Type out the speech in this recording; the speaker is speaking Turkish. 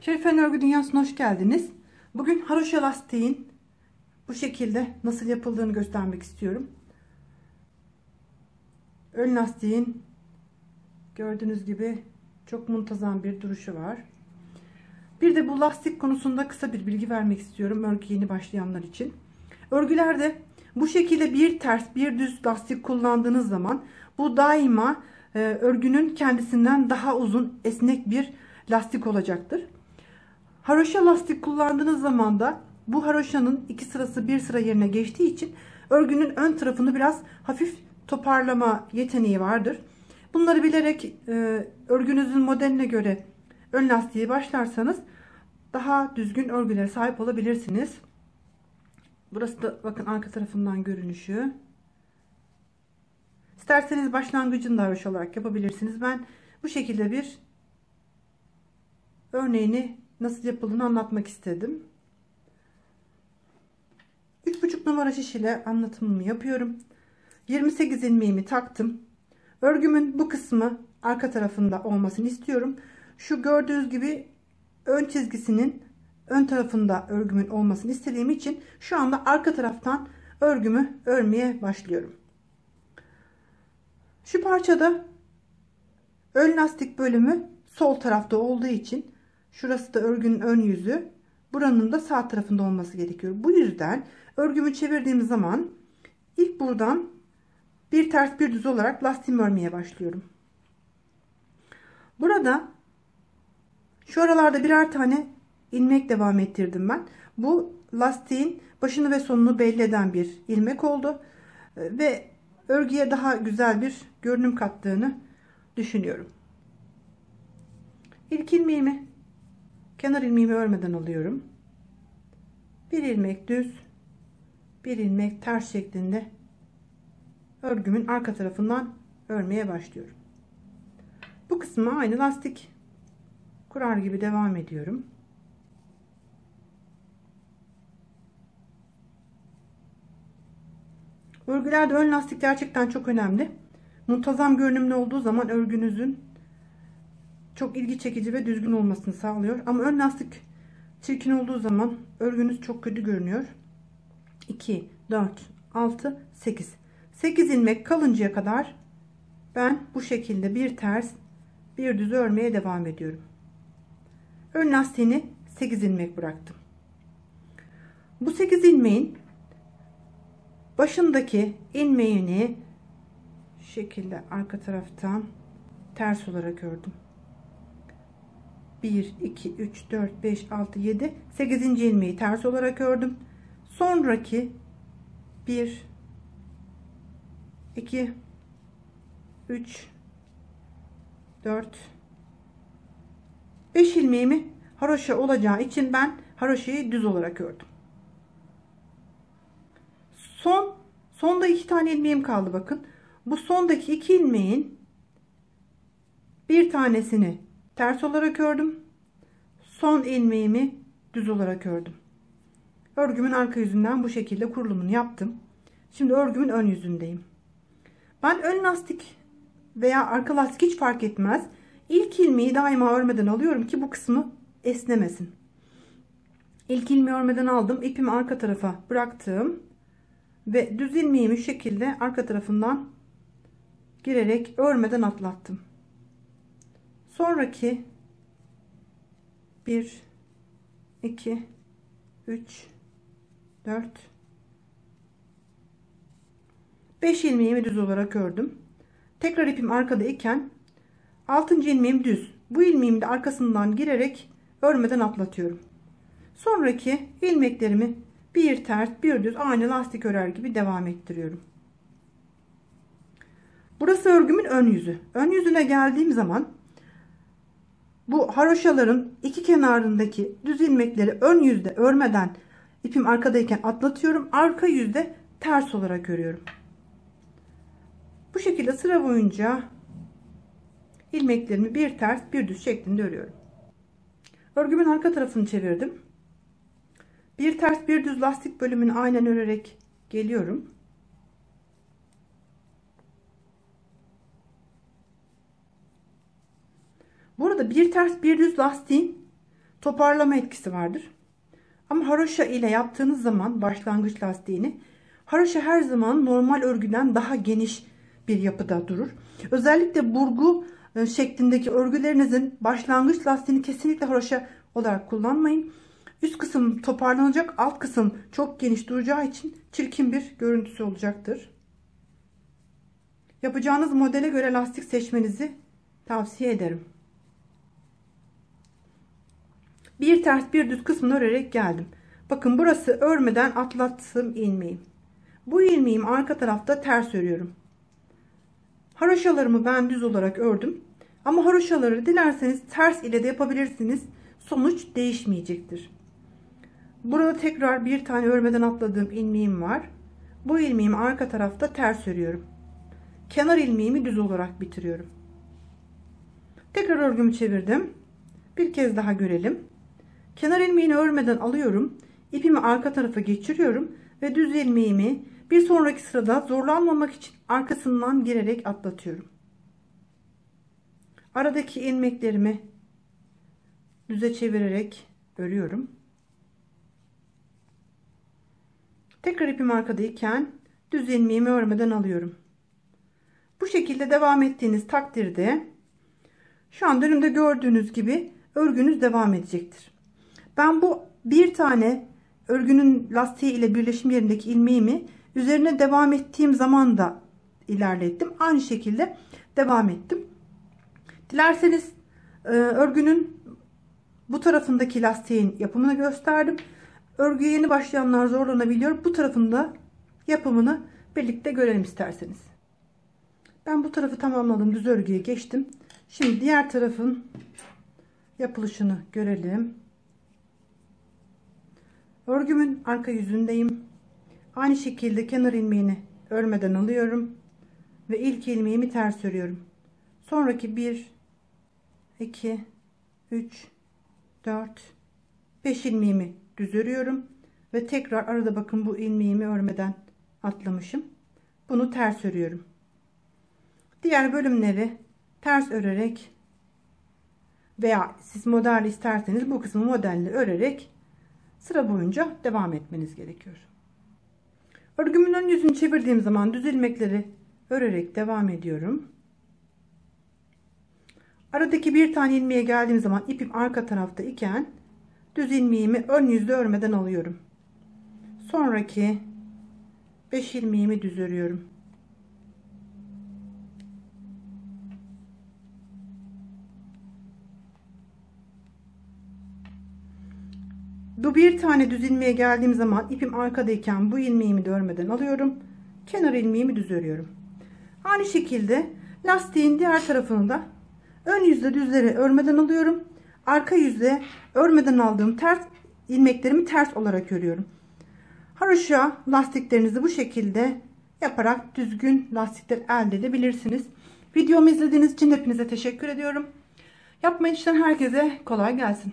Şerifen Örgü Dünyası'na hoş geldiniz. Bugün haroşa lastiğin bu şekilde nasıl yapıldığını göstermek istiyorum. Ön lastiğin gördüğünüz gibi çok muntazam bir duruşu var. Bir de bu lastik konusunda kısa bir bilgi vermek istiyorum örgü yeni başlayanlar için. Örgülerde bu şekilde bir ters bir düz lastik kullandığınız zaman bu daima örgünün kendisinden daha uzun esnek bir lastik olacaktır. Haroşa lastik kullandığınız zaman da bu haroşanın iki sırası bir sıra yerine geçtiği için örgünün ön tarafını biraz hafif toparlama yeteneği vardır. Bunları bilerek örgünüzün modeline göre ön lastiği başlarsanız daha düzgün örgülere sahip olabilirsiniz. Burası da bakın arka tarafından görünüşü. İsterseniz başlangıcını da haroşa olarak yapabilirsiniz. Ben bu şekilde bir örneğini nasıl yapıldığını anlatmak istedim. 3,5 numara şiş ile anlatımımı yapıyorum. 28 ilmeğimi taktım. Örgümün bu kısmı arka tarafında olmasını istiyorum. Şu gördüğünüz gibi ön çizgisinin ön tarafında örgümün olmasını istediğim için şu anda arka taraftan örgümü örmeye başlıyorum. Şu parçada ön lastik bölümü sol tarafta olduğu için şurası da örgünün ön yüzü, buranın da sağ tarafında olması gerekiyor. Bu yüzden örgümü çevirdiğim zaman ilk buradan bir ters bir düz olarak lastiğimi örmeye başlıyorum. Burada şu aralarda birer tane ilmek devam ettirdim ben. Bu lastiğin başını ve sonunu belli eden bir ilmek oldu ve örgüye daha güzel bir görünüm kattığını düşünüyorum. İlk ilmeğimi, kenar ilmeğimi örmeden alıyorum. Bir ilmek düz, bir ilmek ters şeklinde örgümün arka tarafından örmeye başlıyorum. Bu kısmı aynı lastik kurar gibi devam ediyorum. Örgülerde ön lastik gerçekten çok önemli. Muntazam görünümlü olduğu zaman örgünüzün çok ilgi çekici ve düzgün olmasını sağlıyor. Ama ön lastik çirkin olduğu zaman örgünüz çok kötü görünüyor. 2, 4, 6, 8. 8 ilmek kalıncaya kadar ben bu şekilde bir ters bir düz örmeye devam ediyorum. Ön lastiğini 8 ilmek bıraktım. Bu 8 ilmeğin başındaki ilmeğini şu şekilde arka taraftan ters olarak ördüm. 1, 2, 3, 4, 5, 6, 7, 8. ilmeği ters olarak ördüm. Sonraki 1, 2, 3, 4, 5 ilmeğimi haroşa olacağı için ben haroşayı düz olarak ördüm. Sonda 2 tane ilmeğim kaldı bakın. Bu sondaki 2 ilmeğin bir tanesini ters olarak ördüm. Son ilmeğimi düz olarak ördüm. Örgümün arka yüzünden bu şekilde kurulumunu yaptım. Şimdi örgümün ön yüzündeyim. Ben ön lastik veya arka lastik hiç fark etmez. İlk ilmeği daima örmeden alıyorum ki bu kısmı esnemesin. İlk ilmeği örmeden aldım. İpimi arka tarafa bıraktım. Ve düz ilmeğimi şu şekilde arka tarafından girerek örmeden atlattım. Sonraki 1, 2, 3, 4, 5 ilmeğimi düz olarak ördüm. Tekrar ipim arkada iken 6. ilmeğim düz. Bu ilmeğimi de arkasından girerek örmeden atlatıyorum. Sonraki ilmeklerimi bir ters bir düz aynı lastik örer gibi devam ettiriyorum. Burası örgümün ön yüzü. Ön yüzüne geldiğim zaman bu haroşaların iki kenarındaki düz ilmekleri ön yüzde örmeden ipim arkadayken atlatıyorum. Arka yüzde ters olarak örüyorum. Bu şekilde sıra boyunca ilmeklerimi bir ters bir düz şeklinde örüyorum. Örgümün arka tarafını çevirdim. Bir ters bir düz lastik bölümünü aynen örerek geliyorum. Burada bir ters bir düz lastiğin toparlama etkisi vardır. Ama haroşa ile yaptığınız zaman başlangıç lastiğini, haroşa her zaman normal örgüden daha geniş bir yapıda durur. Özellikle burgu şeklindeki örgülerinizin başlangıç lastiğini kesinlikle haroşa olarak kullanmayın. Üst kısım toparlanacak, alt kısım çok geniş duracağı için çirkin bir görüntüsü olacaktır. Yapacağınız modele göre lastik seçmenizi tavsiye ederim. Bir ters bir düz kısmını örerek geldim. Bakın burası örmeden atlattığım ilmeğim. Bu ilmeğimi arka tarafta ters örüyorum. Haroşalarımı ben düz olarak ördüm. Ama haroşaları dilerseniz ters ile de yapabilirsiniz. Sonuç değişmeyecektir. Burada tekrar bir tane örmeden atladığım ilmeğim var. Bu ilmeğimi arka tarafta ters örüyorum. Kenar ilmeğimi düz olarak bitiriyorum. Tekrar örgümü çevirdim. Bir kez daha görelim. Kenar ilmeğini örmeden alıyorum. İpimi arka tarafa geçiriyorum ve düz ilmeğimi bir sonraki sırada zorlanmamak için arkasından girerek atlatıyorum. Aradaki ilmeklerimi düze çevirerek örüyorum. Tekrar ipim arkadayken düz ilmeğimi örmeden alıyorum. Bu şekilde devam ettiğiniz takdirde şu an önümde gördüğünüz gibi örgünüz devam edecektir. Ben bu bir tane örgünün lastiği ile birleşim yerindeki ilmeğimi üzerine devam ettiğim zaman da ilerlettim. Aynı şekilde devam ettim. Dilerseniz örgünün bu tarafındaki lastiğin yapımını gösterdim. Örgüye yeni başlayanlar zorlanabiliyor. Bu tarafında yapımını birlikte görelim isterseniz. Ben bu tarafı tamamladım. Düz örgüye geçtim. Şimdi diğer tarafın yapılışını görelim. Örgümün arka yüzündeyim. Aynı şekilde kenar ilmeğini örmeden alıyorum ve ilk ilmeğimi ters örüyorum. Sonraki 1 2 3 4 5 ilmeğimi düz örüyorum ve tekrar arada bakın bu ilmeğimi örmeden atlamışım. Bunu ters örüyorum. Diğer bölümleri ters örerek veya siz model isterseniz bu kısmı modelle örerek sıra boyunca devam etmeniz gerekiyor. Örgümün ön yüzünü çevirdiğim zaman düz ilmekleri örerek devam ediyorum. Aradaki bir tane ilmeğe geldiğim zaman ipim arka tarafta iken düz ilmeğimi ön yüzde örmeden alıyorum. Sonraki 5 ilmeğimi düz örüyorum. Bu bir tane düz ilmeğe geldiğim zaman ipim arkadayken bu ilmeğimi de örmeden alıyorum. Kenar ilmeğimi düz örüyorum. Aynı şekilde lastiğin diğer tarafını da ön yüzde düzleri örmeden alıyorum. Arka yüzde örmeden aldığım ters ilmeklerimi ters olarak örüyorum. Haroşa lastiklerinizi bu şekilde yaparak düzgün lastikler elde edebilirsiniz. Videomu izlediğiniz için hepinize teşekkür ediyorum. Yapmayı düşünen herkese kolay gelsin.